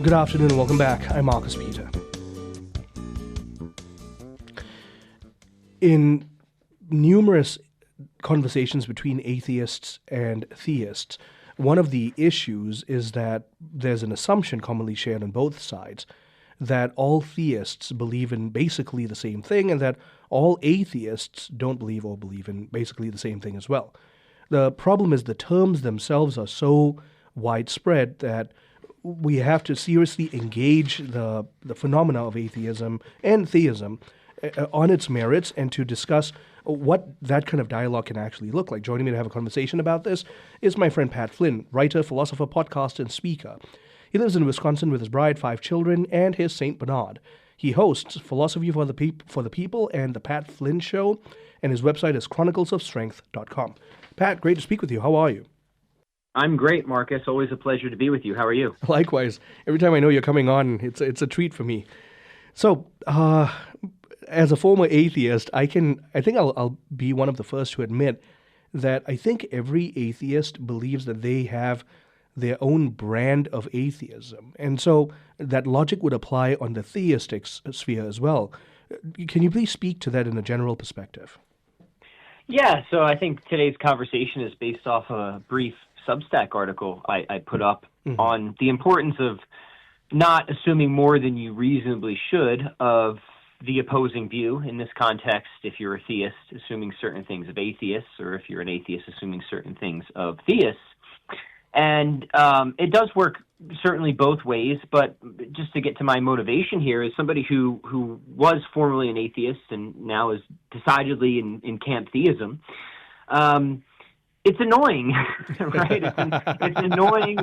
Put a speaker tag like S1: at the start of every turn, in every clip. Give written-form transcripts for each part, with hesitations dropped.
S1: Good afternoon and welcome back. I'm Marcus Peter. In numerous conversations between atheists and theists, one of the issues is that there's an assumption commonly shared on both sides that all theists believe in basically the same thing and that all atheists don't believe or believe in basically the same thing as well. The problem is the terms themselves are so widespread that we have to seriously engage the phenomena of atheism and theism on its merits and to discuss what that kind of dialogue can actually look like. Joining me to have a conversation about this is my friend Pat Flynn, writer, philosopher, podcaster, and speaker. He lives in Wisconsin with his bride, 5 children, and his St. Bernard. He hosts Philosophy for the People and The Pat Flynn Show, and his website is chroniclesofstrength.com. Pat, great to speak with you. How are you?
S2: I'm great, Marcus. Always a pleasure to be with you. How are you?
S1: Likewise. Every time I know you're coming on, it's a treat for me. So, as a former atheist, I think I'll be one of the first to admit that I think every atheist believes that they have their own brand of atheism. And so that logic would apply on the theistic sphere as well. Can you please speak to that in a general perspective?
S2: Yeah, so I think today's conversation is based off a brief Substack article I put up on the importance of not assuming more than you reasonably should of the opposing view. In this context, if you're a theist, assuming certain things of atheists, or if you're an atheist, assuming certain things of theists. And it does work certainly both ways, but just to get to my motivation here, as somebody who was formerly an atheist and now is decidedly in camp theism, it's annoying, right? It's annoying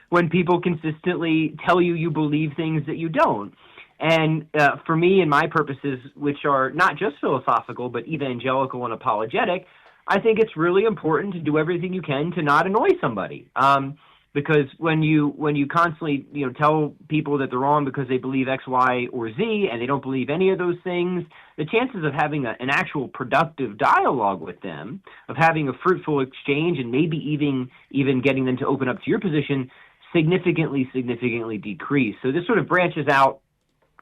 S2: when people consistently tell you believe things that you don't. And for me and my purposes, which are not just philosophical, but evangelical and apologetic, I think it's really important to do everything you can to not annoy somebody. Because when you constantly tell people that they're wrong because they believe X, Y, or Z, and they don't believe any of those things, the chances of having an actual productive dialogue with them, of having a fruitful exchange, and maybe even getting them to open up to your position, significantly decrease. So this sort of branches out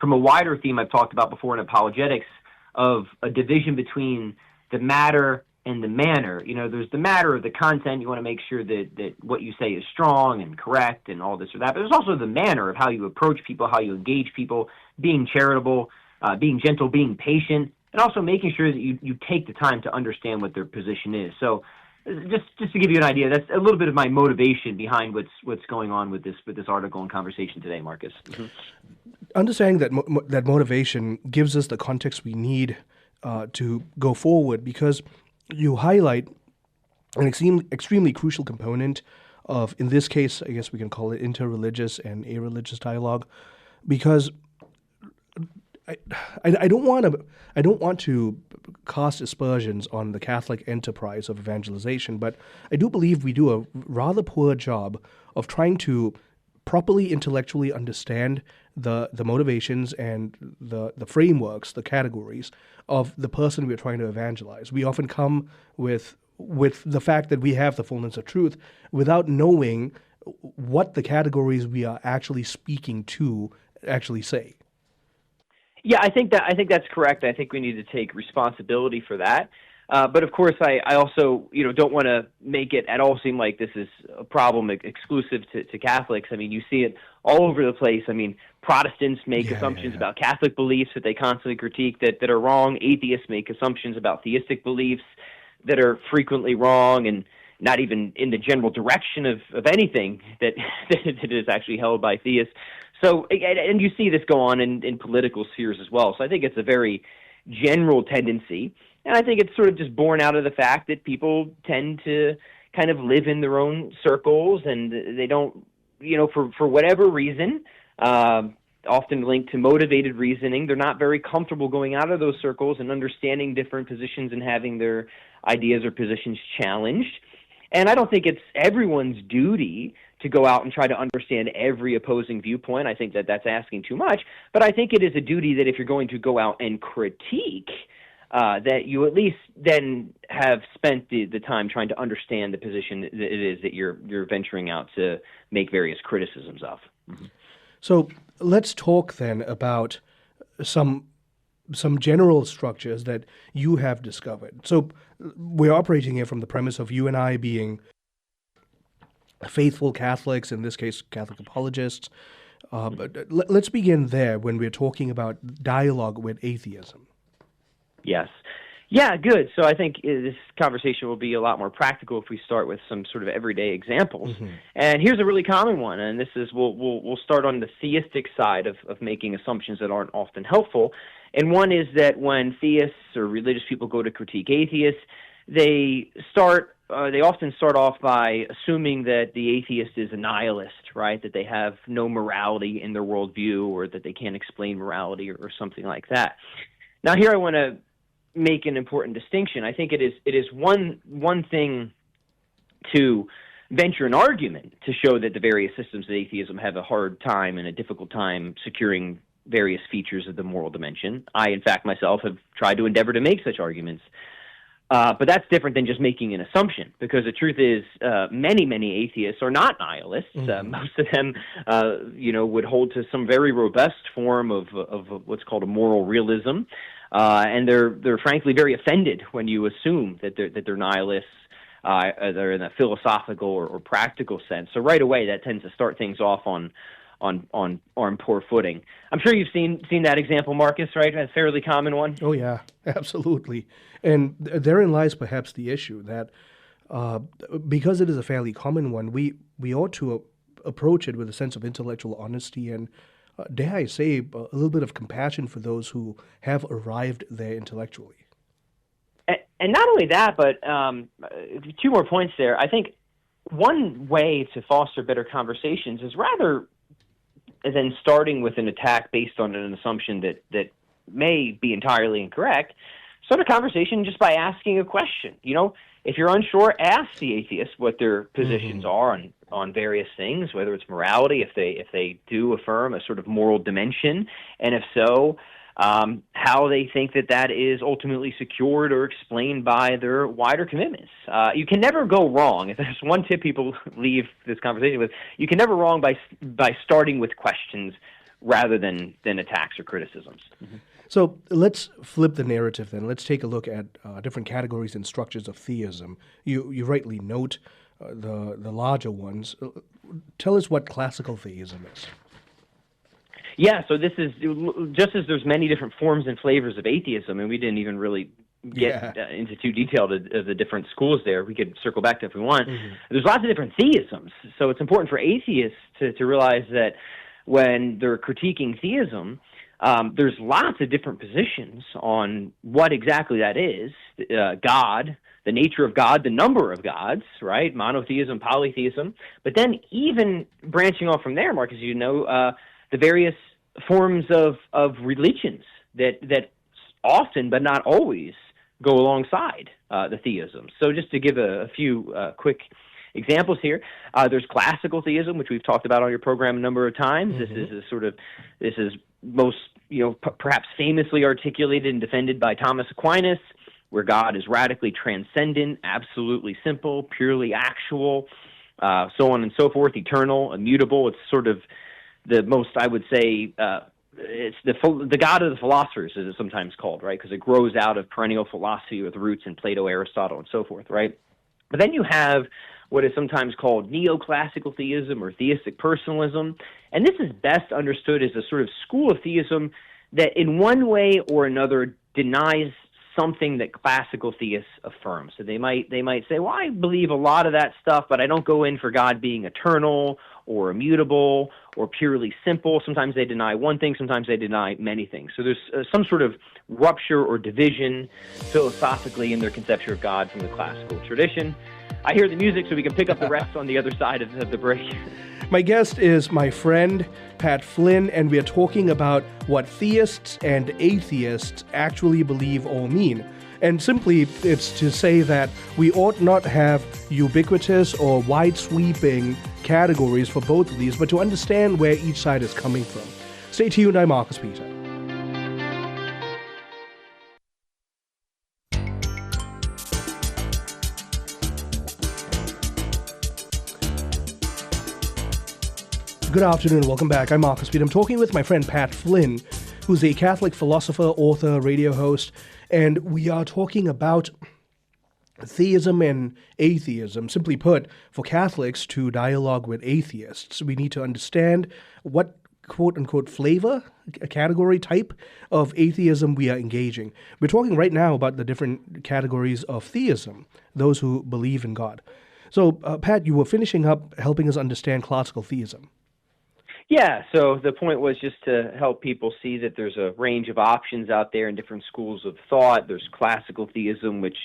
S2: from a wider theme I've talked about before in apologetics of a division between the matter and the manner. There's the matter of the content. You want to make sure that what you say is strong and correct and all this or that. But there's also the manner of how you approach people, how you engage people, being charitable, being gentle, being patient, and also making sure that you take the time to understand what their position is. So just to give you an idea, that's a little bit of my motivation behind what's going on with this article and conversation today, Marcus. Mm-hmm. Understanding
S1: that motivation gives us the context we need to go forward, because you highlight an extremely crucial component of, in this case, I guess we can call it interreligious and a-religious dialogue, because I don't want to cast aspersions on the Catholic enterprise of evangelization, but I do believe we do a rather poor job of trying to properly intellectually understand the motivations and the frameworks, the categories of the person we're trying to evangelize. We often come with the fact that we have the fullness of truth without knowing what the categories we are actually speaking to actually say.
S2: Yeah, I think that's correct. I think we need to take responsibility for that. But of course, I also don't want to make it at all seem like this is a problem exclusive to Catholics. I mean, you see it all over the place. I mean, Protestants make assumptions about Catholic beliefs that they constantly critique that are wrong. Atheists make assumptions about theistic beliefs that are frequently wrong and not even in the general direction of anything that is actually held by theists. So, and you see this go on in political spheres as well. So I think it's a very general tendency. And I think it's sort of just born out of the fact that people tend to kind of live in their own circles, and they don't, for whatever reason, often linked to motivated reasoning, they're not very comfortable going out of those circles and understanding different positions and having their ideas or positions challenged. And I don't think it's everyone's duty to go out and try to understand every opposing viewpoint. I think that's asking too much. But I think it is a duty that if you're going to go out and critique, that you at least then have spent the time trying to understand the position that it is that you're venturing out to make various criticisms of. Mm-hmm.
S1: So let's talk then about some general structures that you have discovered. So we're operating here from the premise of you and I being faithful Catholics, in this case, Catholic apologists. But let's begin there when we're talking about dialogue with atheism.
S2: Yes. Yeah, good. So I think this conversation will be a lot more practical if we start with some sort of everyday examples. Mm-hmm. And here's a really common one, and this is we'll start on the theistic side of making assumptions that aren't often helpful. And one is that when theists or religious people go to critique atheists, they often start off by assuming that the atheist is a nihilist, right? That they have no morality in their worldview, or that they can't explain morality, or something like that. Now, here I want to make an important distinction. I think it is one thing to venture an argument to show that the various systems of atheism have a hard time and a difficult time securing various features of the moral dimension. I, in fact, myself have tried to endeavor to make such arguments. But that's different than just making an assumption, because the truth is many atheists are not nihilists. Mm-hmm. Most of them, would hold to some very robust form of what's called a moral realism. And they're frankly very offended when you assume that they're nihilists, they're in a philosophical or practical sense. So right away, that tends to start things off on poor footing. I'm sure you've seen that example, Marcus, right? A fairly common one.
S1: Oh yeah, absolutely. And therein lies perhaps the issue that because it is a fairly common one, we ought to approach it with a sense of intellectual honesty and, dare I say, a little bit of compassion for those who have arrived there intellectually.
S2: And not only that, but two more points there. I think one way to foster better conversations is rather than starting with an attack based on an assumption that may be entirely incorrect, start a conversation just by asking a question. If you're unsure, ask the atheists what their positions are on various things, whether it's morality, if they do affirm a sort of moral dimension, and if so, how they think that is ultimately secured or explained by their wider commitments. You can never go wrong. If there's one tip people leave this conversation with, you can never go wrong by starting with questions rather than attacks or criticisms. Mm-hmm.
S1: So let's flip the narrative then. Let's take a look at different categories and structures of theism. You rightly note the larger ones. Tell us what classical theism is.
S2: Yeah, so this is just as there's many different forms and flavors of atheism, and we didn't even really get into too detailed of the different schools there. We could circle back to if we want. Mm-hmm. There's lots of different theisms, so it's important for atheists to realize that when they're critiquing theism, there's lots of different positions on what exactly that is. God, the nature of God, the number of gods, right? Monotheism, polytheism. But then even branching off from there, Mark, as you know, the various forms of religions that often, but not always, go alongside the theism. So just to give a few quick examples here, there's classical theism, which we've talked about on your program a number of times. Mm-hmm. This is most perhaps famously articulated and defended by Thomas Aquinas, where God is radically transcendent, absolutely simple, purely actual, so on and so forth, eternal, immutable. It's sort of the most, I would say, it's the God of the philosophers, as it's sometimes called, right? Because it grows out of perennial philosophy with roots in Plato, Aristotle, and so forth, right? But then you have what is sometimes called neoclassical theism or theistic personalism, and this is best understood as a sort of school of theism that in one way or another denies something that classical theists affirm. So they might say, well, I believe a lot of that stuff, but I don't go in for God being eternal or immutable or purely simple. Sometimes they deny one thing, sometimes they deny many things. So there's some sort of rupture or division philosophically in their conception of God from the classical tradition. I hear the music, so we can pick up the rest on the other side of the break.
S1: My guest is my friend, Pat Flynn, and we are talking about what theists and atheists actually believe or mean. And simply, it's to say that we ought not have ubiquitous or wide-sweeping categories for both of these, but to understand where each side is coming from. Stay tuned, I'm Marcus Peter. Good afternoon. Welcome back. I'm Marcus Pete. I'm talking with my friend Pat Flynn, who's a Catholic philosopher, author, radio host, and we are talking about theism and atheism. Simply put, for Catholics to dialogue with atheists, we need to understand what quote-unquote flavor, a category type of atheism we are engaging. We're talking right now about the different categories of theism, those who believe in God. So, Pat, you were finishing up helping us understand classical theism.
S2: Yeah, so the point was just to help people see that there's a range of options out there in different schools of thought. There's classical theism, which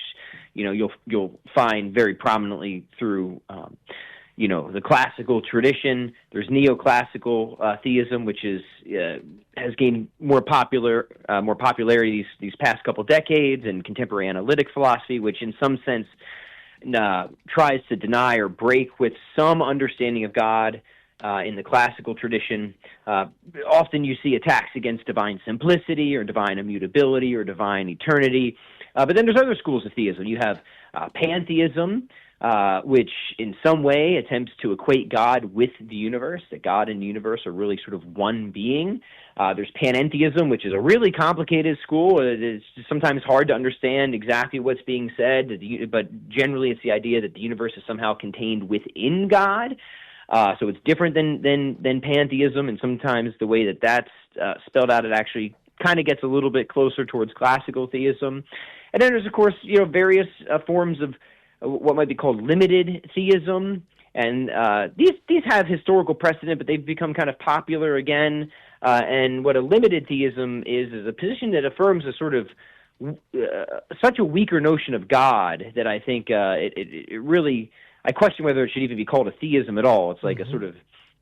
S2: you'll find very prominently through the classical tradition. There's neoclassical theism, which has gained more popularity these past couple decades, and contemporary analytic philosophy, which in some sense tries to deny or break with some understanding of God. In the classical tradition, often you see attacks against divine simplicity or divine immutability or divine eternity. But then there's other schools of theism. You have pantheism, which in some way attempts to equate God with the universe, that God and the universe are really sort of one being. There's panentheism, which is a really complicated school. It's sometimes hard to understand exactly what's being said, but generally it's the idea that the universe is somehow contained within God. So it's different than pantheism, and sometimes the way that's spelled out, it actually kind of gets a little bit closer towards classical theism. And then there's, of course, various forms of what might be called limited theism, and these have historical precedent, but they've become kind of popular again. And what a limited theism is a position that affirms a sort of such a weaker notion of God that I think it really. I question whether it should even be called a theism at all. It's like a sort of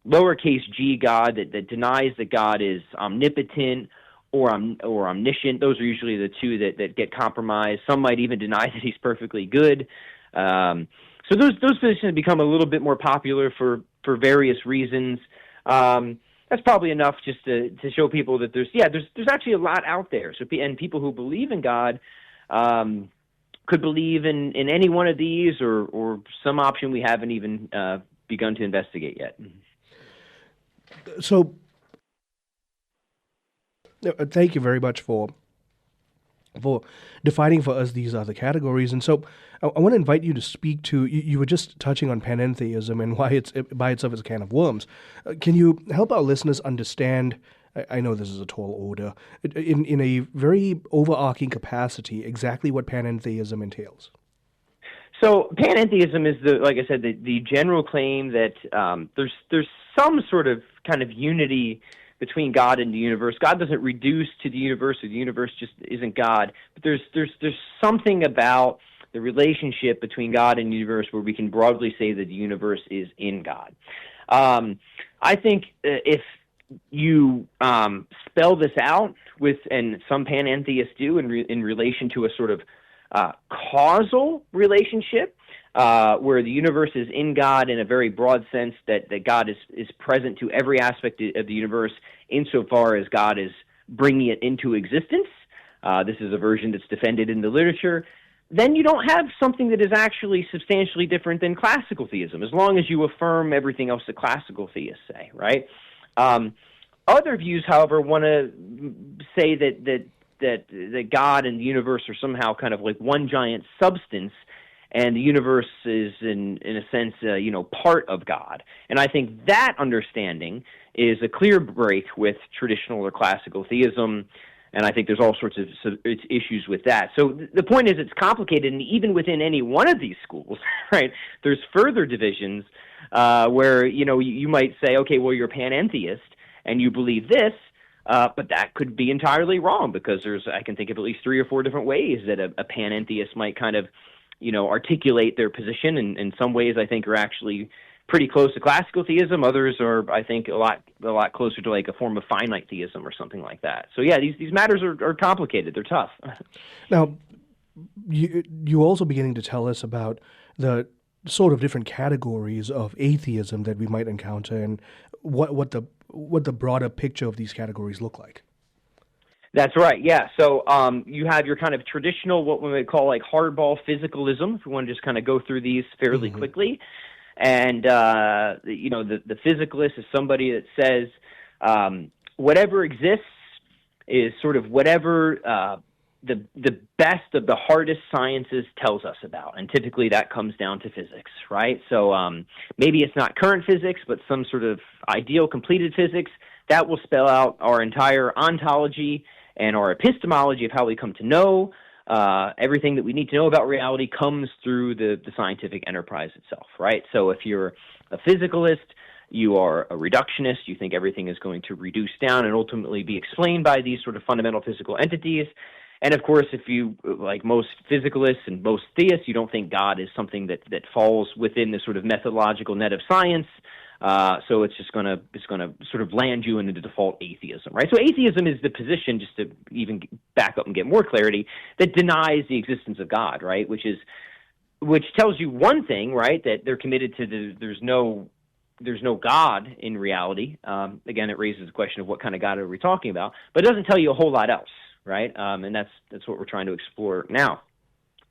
S2: lowercase g God that denies that God is omnipotent or omniscient. Those are usually the two that get compromised. Some might even deny that he's perfectly good. So those positions have become a little bit more popular for various reasons. That's probably enough just to show people that there's actually a lot out there. So and people who believe in God could believe in any one of these or some option we haven't even begun to investigate yet.
S1: So, thank you very much for defining for us these other categories. And so I want to invite you to speak to, you were just touching on panentheism and why it's by itself is a can of worms. Can you help our listeners understand, I know this is a tall order, in a very overarching capacity, exactly what panentheism entails?
S2: So panentheism is like I said, the general claim that there's some sort of kind of unity between God and the universe. God doesn't reduce to the universe, or the universe just isn't God. But there's something about the relationship between God and the universe where we can broadly say that the universe is in God. I think if you spell this out and some panentheists do in relation to a sort of causal relationship, where the universe is in God in a very broad sense, that God is present to every aspect of the universe insofar as God is bringing it into existence. This is a version that's defended in the literature. Then you don't have something that is actually substantially different than classical theism, as long as you affirm everything else that classical theists say, right? Other views, however, want to say that God and the universe are somehow kind of like one giant substance, and the universe is, in a sense, part of God. And I think that understanding is a clear break with traditional or classical theism, and I think there's all sorts of issues with that. So the point is it's complicated, and even within any one of these schools, right, there's further divisions where, you might say, okay, well, you're a panentheist, and you believe this, but that could be entirely wrong, because I can think of at least 3 or 4 different ways that a panentheist might kind of, articulate their position. And in some ways, I think, are actually pretty close to classical theism. Others are, I think, a lot closer to like a form of finite theism or something like that. So yeah, these matters are complicated. They're tough.
S1: Now, you also beginning to tell us about the sort of different categories of atheism that we might encounter, and what the broader picture of these categories look like.
S2: That's right, yeah. So you have your kind of traditional, what we would call like hardball physicalism, if we want to just kind of go through these fairly quickly. And the physicalist is somebody that says whatever exists is sort of whatever the best of the hardest sciences tells us about, and typically that comes down to physics, right? So maybe it's not current physics, but some sort of ideal completed physics that will spell out our entire ontology and our epistemology of how we come to know. Everything that we need to know about reality comes through the scientific enterprise itself, right? So if you're a physicalist, you are a reductionist, you think everything is going to reduce down and ultimately be explained by these sort of fundamental physical entities. And of course, if you, like most physicalists and most theists, you don't think God is something that falls within the sort of methodological net of science. So it's gonna sort of land you in the default atheism, right? So atheism is the position, just to even back up and get more clarity, that denies the existence of God, right? Which tells you one thing, right? That they're committed to there's no God in reality. Again, it raises the question of what kind of God are we talking about, but it doesn't tell you a whole lot else, right? And that's what we're trying to explore now.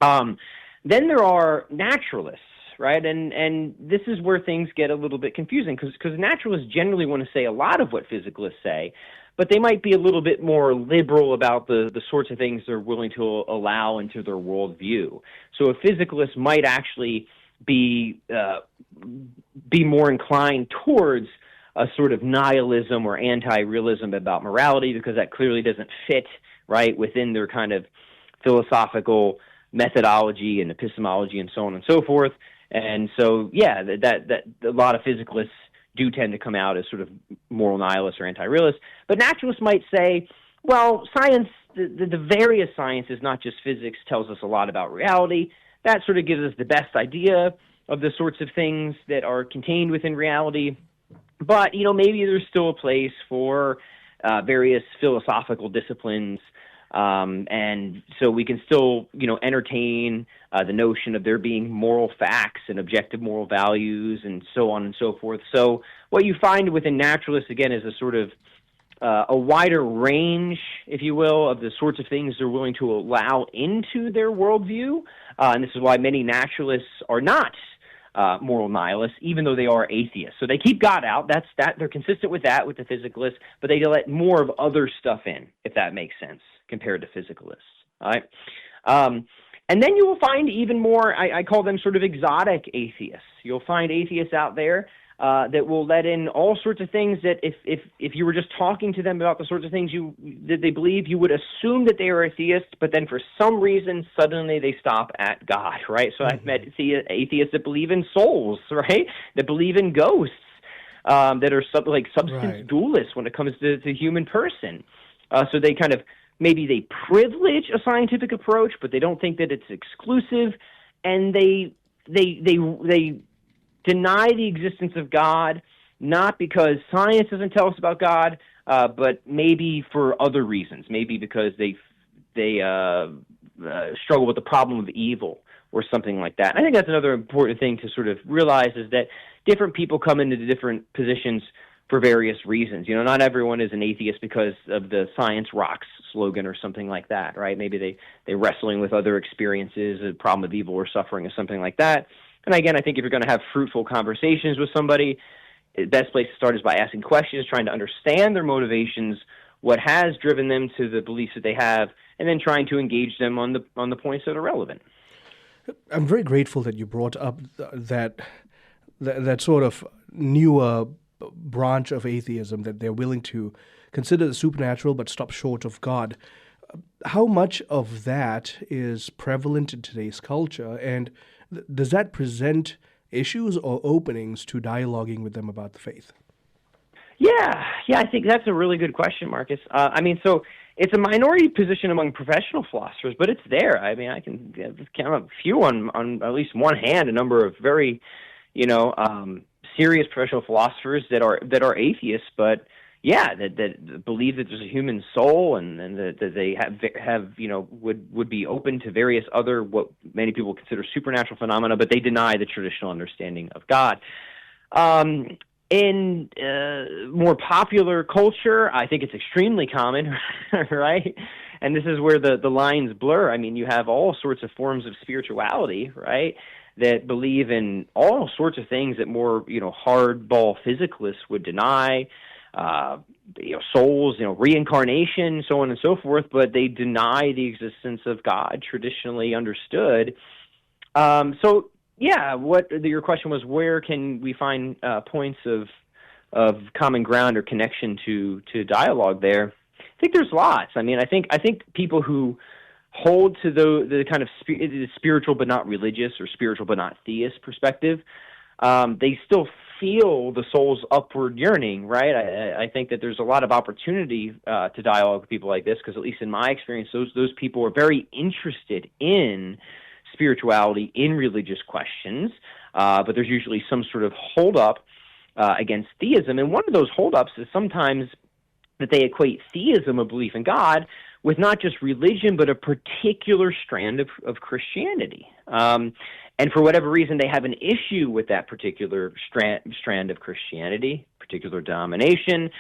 S2: Then there are naturalists, right? And this is where things get a little bit confusing because naturalists generally want to say a lot of what physicalists say, but they might be a little bit more liberal about the sorts of things they're willing to allow into their worldview. So a physicalist might actually be more inclined towards a sort of nihilism or anti-realism about morality because that clearly doesn't fit, right, within their kind of philosophical methodology and epistemology and so on and so forth. And so, yeah, that a lot of physicalists do tend to come out as sort of moral nihilists or anti-realists. But naturalists might say, well, science, the various sciences, not just physics, tells us a lot about reality. That sort of gives us the best idea of the sorts of things that are contained within reality. But, maybe there's still a place for various philosophical disciplines. And so we can still, entertain the notion of there being moral facts and objective moral values and so on and so forth. So what you find within naturalists, again, is a sort of a wider range, if you will, of the sorts of things they're willing to allow into their worldview. And this is why many naturalists are not moral nihilists, even though they are atheists. So they keep God out. They're consistent with that, with the physicalists, but they let more of other stuff in, if that makes sense, compared to physicalists. All right. And then you will find even more, I call them sort of exotic atheists. You'll find atheists out there that will let in all sorts of things that if you were just talking to them about the sorts of things that they believe, you would assume that they are atheists, but then for some reason, suddenly they stop at God, right? So I've met atheists that believe in souls, right? That believe in ghosts, that are substance dualists when it comes to the human person. So they kind of, maybe they privilege a scientific approach, but they don't think that it's exclusive, and they deny the existence of God, not because science doesn't tell us about God, but maybe for other reasons. Maybe because they struggle with the problem of evil or something like that. And I think that's another important thing to sort of realize, is that different people come into different positions for various reasons. Not everyone is an atheist because of the science rocks slogan or something like that, right? Maybe they're wrestling with other experiences, a problem of evil or suffering or something like that. And again, I think if you're going to have fruitful conversations with somebody, the best place to start is by asking questions, trying to understand their motivations, what has driven them to the beliefs that they have, and then trying to engage them on the points that are relevant.
S1: I'm very grateful that you brought up that sort of newer branch of atheism, that they're willing to consider the supernatural but stop short of God. How much of that is prevalent in today's culture, and does that present issues or openings to dialoguing with them about the faith?
S2: Yeah, I think that's a really good question, Marcus. So it's a minority position among professional philosophers, but it's there. I mean, I can count a few on at least one hand, a number of very, serious professional philosophers that are atheists, but that believe that there's a human soul and that they have would be open to various other what many people consider supernatural phenomena, but they deny the traditional understanding of God. In more popular culture, I think it's extremely common, right? And this is where the lines blur. I mean, you have all sorts of forms of spirituality, right, that believe in all sorts of things that more, hardball physicalists would deny, souls, reincarnation, so on and so forth, but they deny the existence of God, traditionally understood. Your question was, where can we find points of common ground or connection to dialogue there? I think there's lots. I mean, I think people who hold to the kind of spiritual but not religious, or spiritual but not theist perspective, they still feel the soul's upward yearning, right? I think that there's a lot of opportunity to dialogue with people like this, because at least in my experience, those people are very interested in spirituality, in religious questions, but there's usually some sort of hold-up against theism. And one of those hold-ups is sometimes that they equate theism, a belief in God, with not just religion, but a particular strand of Christianity. And for whatever reason, they have an issue with that particular strand of Christianity, particular denomination,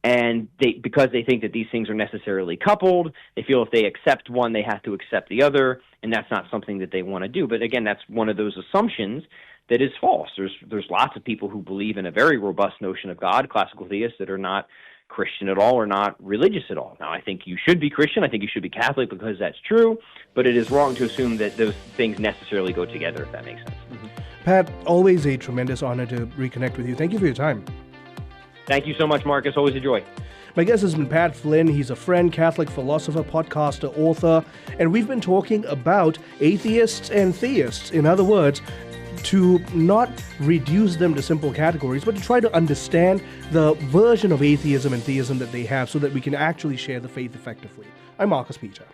S2: and because they think that these things are necessarily coupled, they feel if they accept one, they have to accept the other, and that's not something that they want to do. But again, that's one of those assumptions that is false. There's lots of people who believe in a very robust notion of God, classical theists, that are not Christian at all or not religious at all. Now, I think you should be Christian. I think you should be Catholic because that's true, but it is wrong to assume that those things necessarily go together, if that makes sense.
S1: Mm-hmm. Pat, always a tremendous honor to reconnect with you. Thank you for your time.
S2: Thank you so much, Marcus. Always a joy.
S1: My guest has been Pat Flynn. He's a friend, Catholic philosopher, podcaster, author, and we've been talking about atheists and theists. In other words, to not reduce them to simple categories, but to try to understand the version of atheism and theism that they have so that we can actually share the faith effectively. I'm Marcus Peter.